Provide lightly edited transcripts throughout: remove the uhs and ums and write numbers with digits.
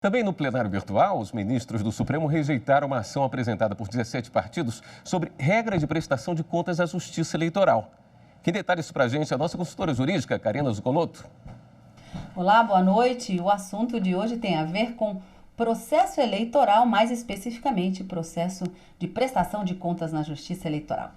Também no plenário virtual, os ministros do Supremo rejeitaram uma ação apresentada por 17 partidos sobre regra de prestação de contas à Justiça Eleitoral. Quem detalha isso para a gente é a nossa consultora jurídica, Karina Zucolotto. Olá, boa noite. O assunto de hoje tem a ver com processo eleitoral, mais especificamente processo de prestação de contas na Justiça Eleitoral.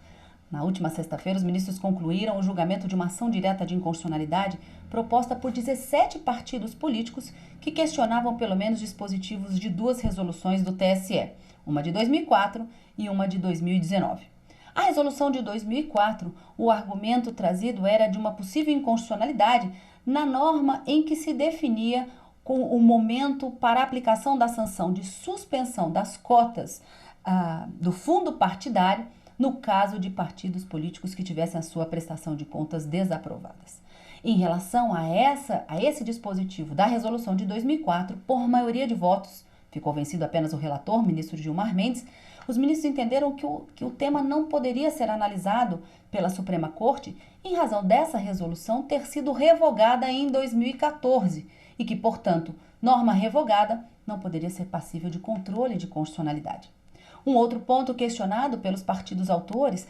Na última sexta-feira, os ministros concluíram o julgamento de uma ação direta de inconstitucionalidade proposta por 17 partidos políticos que questionavam pelo menos dispositivos de duas resoluções do TSE, uma de 2004 e uma de 2019. A resolução de 2004, o argumento trazido era de uma possível inconstitucionalidade na norma em que se definia com o momento para a aplicação da sanção de suspensão das cotas do fundo partidário no caso de partidos políticos que tivessem a sua prestação de contas desaprovadas. Em relação a esse dispositivo da resolução de 2004, por maioria de votos, ficou vencido apenas o relator, ministro Gilmar Mendes, os ministros entenderam que o tema não poderia ser analisado pela Suprema Corte em razão dessa resolução ter sido revogada em 2014 e que, portanto, norma revogada não poderia ser passível de controle de constitucionalidade. Um outro ponto questionado pelos partidos autores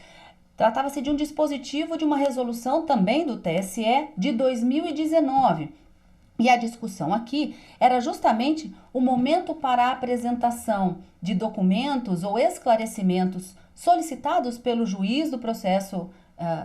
tratava-se de um dispositivo de uma resolução também do TSE de 2019. E a discussão aqui era justamente o momento para a apresentação de documentos ou esclarecimentos solicitados pelo juiz do processo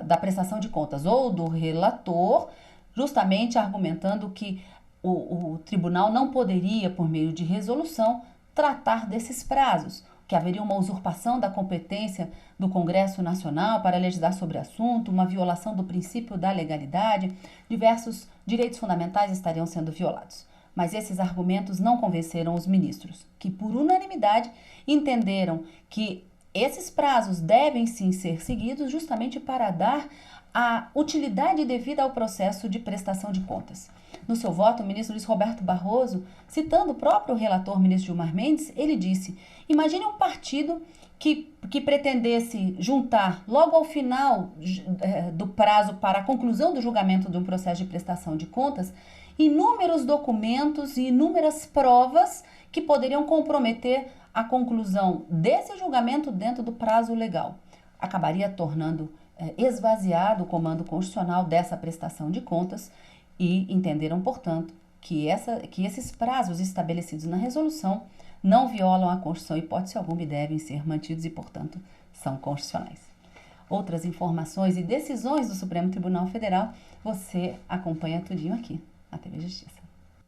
da prestação de contas ou do relator, justamente argumentando que o tribunal não poderia, por meio de resolução, tratar desses prazos, que haveria uma usurpação da competência do Congresso Nacional para legislar sobre o assunto, uma violação do princípio da legalidade, diversos direitos fundamentais estariam sendo violados. Mas esses argumentos não convenceram os ministros, que por unanimidade entenderam que esses prazos devem sim ser seguidos justamente para dar a utilidade devida ao processo de prestação de contas. No seu voto, o ministro Luiz Roberto Barroso, citando o próprio relator ministro Gilmar Mendes, ele disse: imagine um partido que pretendesse juntar logo ao final do prazo para a conclusão do julgamento de um processo de prestação de contas inúmeros documentos e inúmeras provas que poderiam comprometer a conclusão desse julgamento dentro do prazo legal. Acabaria tornando esvaziado o comando constitucional dessa prestação de contas e entenderam, portanto, que esses prazos estabelecidos na resolução não violam a Constituição, hipótese alguma, e devem ser mantidos e, portanto, são constitucionais. Outras informações e decisões do Supremo Tribunal Federal você acompanha tudinho aqui na TV Justiça.